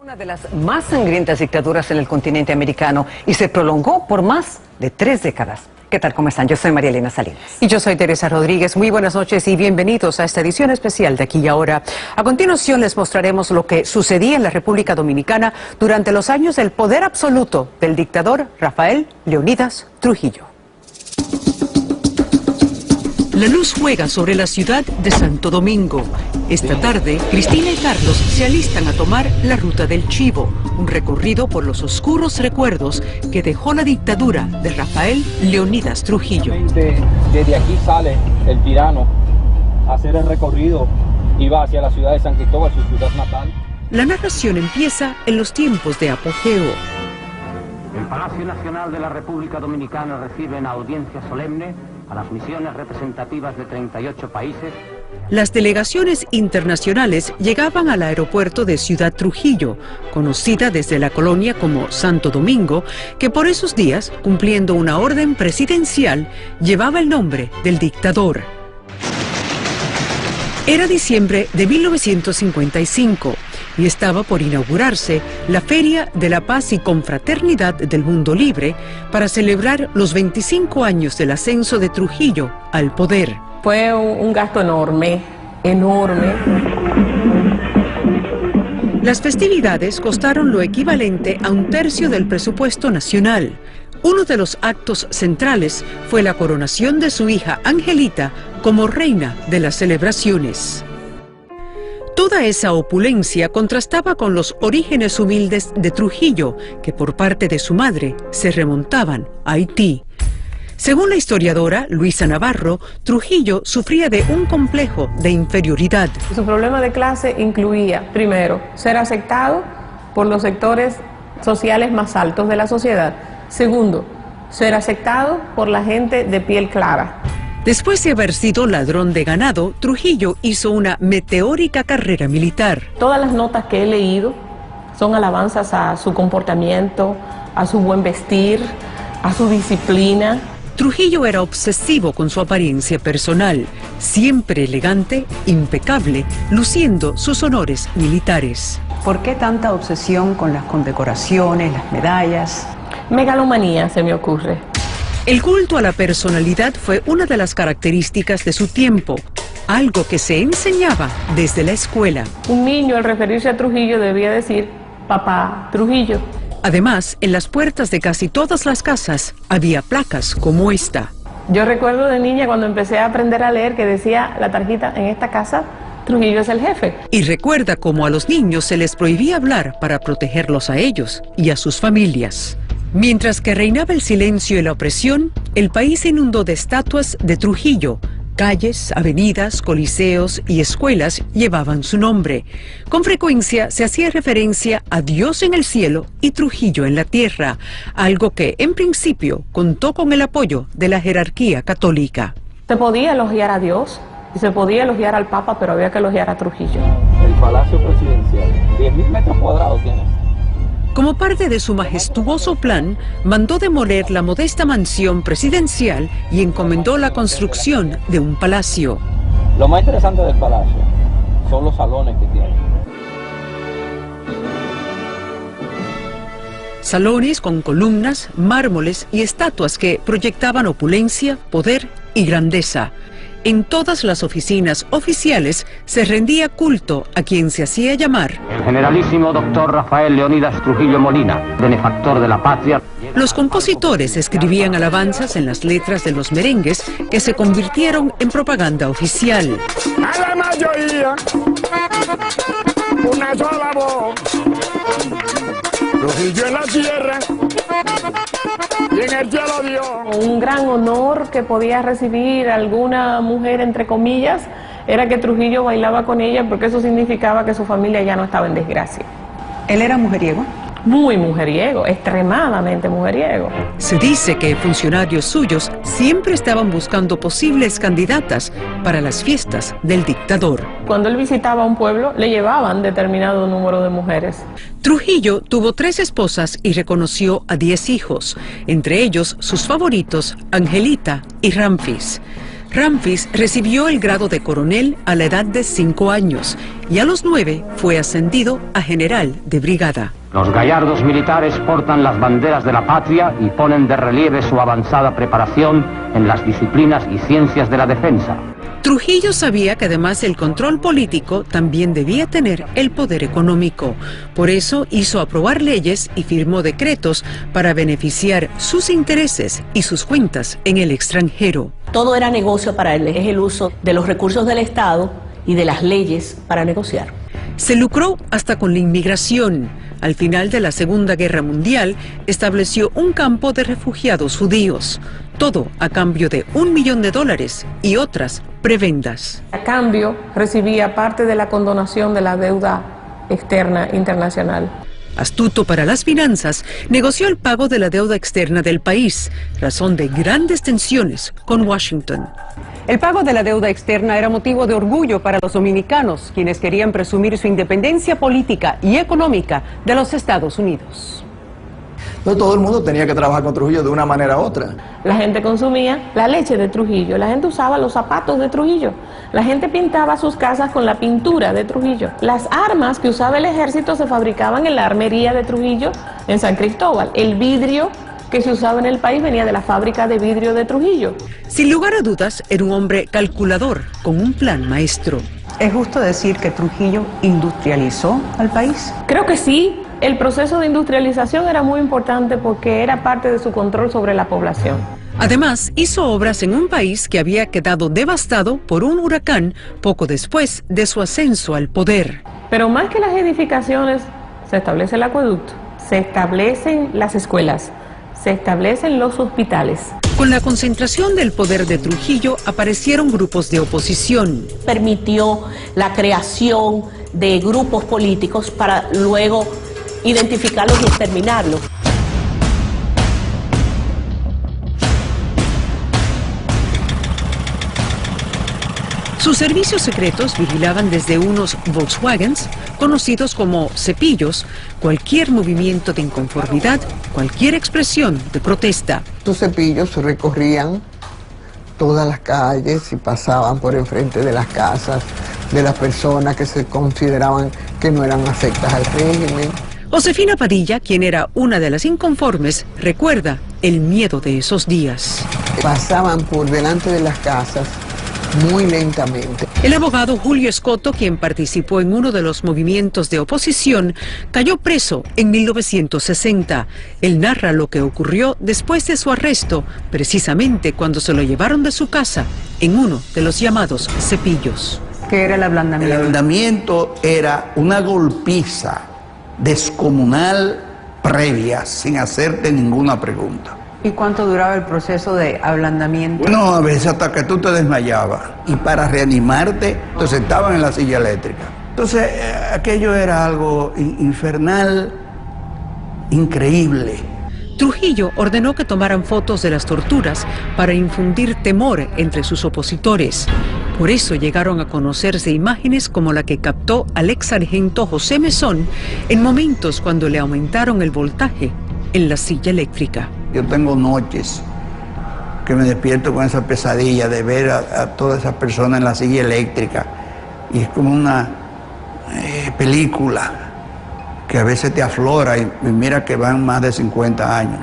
Una de las más sangrientas dictaduras en el continente americano y se prolongó por más de 3 décadas. ¿Qué tal? ¿Cómo están? Yo soy María Elena Salinas. Y yo soy Teresa Rodríguez. Muy buenas noches y bienvenidos a esta edición especial de Aquí y Ahora. A continuación les mostraremos lo que sucedía en la República Dominicana durante los años del poder absoluto del dictador Rafael Leónidas Trujillo. La luz juega sobre la ciudad de Santo Domingo. Esta tarde, Cristina y Carlos se alistan a tomar la Ruta del Chivo, un recorrido por los oscuros recuerdos que dejó la dictadura de Rafael Leónidas Trujillo. Desde aquí sale el tirano a hacer el recorrido y va hacia la ciudad de San Cristóbal, su ciudad natal. La narración empieza en los tiempos de apogeo. El Palacio Nacional de la República Dominicana recibe en audiencia solemne a las misiones representativas de 38 países. Las delegaciones internacionales llegaban al aeropuerto de Ciudad Trujillo, conocida desde la colonia como Santo Domingo, que por esos días, cumpliendo una orden presidencial, llevaba el nombre del dictador. Era diciembre de 1955 y estaba por inaugurarse la Feria de la Paz y Confraternidad del Mundo Libre para celebrar los 25 años del ascenso de Trujillo al poder. Fue un gasto enorme, enorme. Las festividades costaron lo equivalente a 1/3 del presupuesto nacional. Uno de los actos centrales fue la coronación de su hija Angelita como reina de las celebraciones. Toda esa opulencia contrastaba con los orígenes humildes de Trujillo, que por parte de su madre se remontaban a Haití. Según la historiadora Luisa Navarro, Trujillo sufría de un complejo de inferioridad. Su problema de clase incluía, primero, ser aceptado por los sectores sociales más altos de la sociedad. Segundo, ser aceptado por la gente de piel clara. Después de haber sido ladrón de ganado, Trujillo hizo una meteórica carrera militar. Todas las notas que he leído son alabanzas a su comportamiento, a su buen vestir, a su disciplina. Trujillo era obsesivo con su apariencia personal, siempre elegante, impecable, luciendo sus honores militares. ¿Por qué tanta obsesión con las condecoraciones, las medallas? Megalomanía, se me ocurre. El culto a la personalidad fue una de las características de su tiempo, algo que se enseñaba desde la escuela. Un niño al referirse a Trujillo debía decir, papá Trujillo. Además, en las puertas de casi todas las casas había placas como esta. Yo recuerdo de niña cuando empecé a aprender a leer que decía la tarjeta, en esta casa Trujillo es el jefe. Y recuerda cómo a los niños se les prohibía hablar para protegerlos a ellos y a sus familias. Mientras que reinaba el silencio y la opresión, el país se inundó de estatuas de Trujillo. Calles, avenidas, coliseos y escuelas llevaban su nombre. Con frecuencia se hacía referencia a Dios en el cielo y Trujillo en la tierra, algo que en principio contó con el apoyo de la jerarquía católica. Se podía elogiar a Dios y se podía elogiar al Papa, pero había que elogiar a Trujillo. El Palacio Presidencial, 10.000 metros cuadrados tiene. Como parte de su majestuoso plan, mandó demoler la modesta mansión presidencial y encomendó la construcción de un palacio. Lo más interesante del palacio son los salones que tiene. Salones con columnas, mármoles y estatuas que proyectaban opulencia, poder y grandeza. En todas las oficinas oficiales se rendía culto a quien se hacía llamar El generalísimo doctor Rafael Leónidas Trujillo Molina, benefactor de la patria. Los compositores escribían alabanzas en las letras de los merengues que se convirtieron en propaganda oficial. A la mayoría, una sola voz. Trujillo en la tierra y en el cielo Dios. Un gran honor que podía recibir alguna mujer, entre comillas, era que Trujillo bailaba con ella, porque eso significaba que su familia ya no estaba en desgracia. ¿Él era mujeriego? Muy mujeriego, extremadamente mujeriego. Se dice que funcionarios suyos siempre estaban buscando posibles candidatas para las fiestas del dictador. Cuando él visitaba un pueblo, le llevaban determinado número de mujeres. Trujillo tuvo 3 esposas y reconoció a 10 hijos, entre ellos sus favoritos Angelita y Ramfis. Ramfis recibió el grado de coronel a la edad de 5 años y a los 9 fue ascendido a general de brigada. Los gallardos militares portan las banderas de la patria y ponen de relieve su avanzada preparación en las disciplinas y ciencias de la defensa. Trujillo sabía que además del control político también debía tener el poder económico. Por eso hizo aprobar leyes y firmó decretos para beneficiar sus intereses y sus cuentas en el extranjero. Todo era negocio para él, es el uso de los recursos del Estado y de las leyes para negociar. Se lucró hasta con la inmigración. Al final de la Segunda Guerra Mundial, estableció un campo de refugiados judíos. Todo a cambio de $1 millón y otras prebendas. A cambio, recibía parte de la condonación de la deuda externa internacional. Astuto para las finanzas, negoció el pago de la deuda externa del país, razón de grandes tensiones con Washington. El pago de la deuda externa era motivo de orgullo para los dominicanos, quienes querían presumir su independencia política y económica de los Estados Unidos. No todo el mundo tenía que trabajar con Trujillo de una manera u otra. La gente consumía la leche de Trujillo, la gente usaba los zapatos de Trujillo, la gente pintaba sus casas con la pintura de Trujillo. Las armas que usaba el ejército se fabricaban en la armería de Trujillo en San Cristóbal. El vidrio que se usaba en el país venía de la fábrica de vidrio de Trujillo. Sin lugar a dudas, era un hombre calculador, con un plan maestro. ¿Es justo decir que Trujillo industrializó al país? Creo que sí. El proceso de industrialización era muy importante porque era parte de su control sobre la población. Además, hizo obras en un país que había quedado devastado por un huracán poco después de su ascenso al poder. Pero más que las edificaciones, se establece el acueducto, se establecen las escuelas, se establecen los hospitales. Con la concentración del poder de Trujillo aparecieron grupos de oposición. Permitió la creación de grupos políticos para luego identificarlos y exterminarlos. Sus servicios secretos vigilaban desde unos Volkswagens, conocidos como cepillos, cualquier movimiento de inconformidad, cualquier expresión de protesta. Estos cepillos recorrían todas las calles y pasaban por enfrente de las casas de las personas que se consideraban que no eran afectas al régimen. Josefina Padilla, quien era una de las inconformes, recuerda el miedo de esos días. Pasaban por delante de las casas muy lentamente. El abogado Julio Escoto, quien participó en uno de los movimientos de oposición, cayó preso en 1960. Él narra lo que ocurrió después de su arresto, precisamente cuando se lo llevaron de su casa en uno de los llamados cepillos. ¿Qué era el ablandamiento? El ablandamiento era una golpiza descomunal previa, sin hacerte ninguna pregunta. ¿Y cuánto duraba el proceso de ablandamiento? Bueno, a veces hasta que tú te desmayabas. Y para reanimarte, te sentaban en la silla eléctrica. Entonces, aquello era algo infernal, increíble. Trujillo ordenó que tomaran fotos de las torturas para infundir temor entre sus opositores. Por eso llegaron a conocerse imágenes como la que captó al ex sargento José Mesón en momentos cuando le aumentaron el voltaje en la silla eléctrica. Yo tengo noches que me despierto con esa pesadilla de ver a todas esas personas en la silla eléctrica y es como una película que a veces te aflora y mira que van más de 50 años.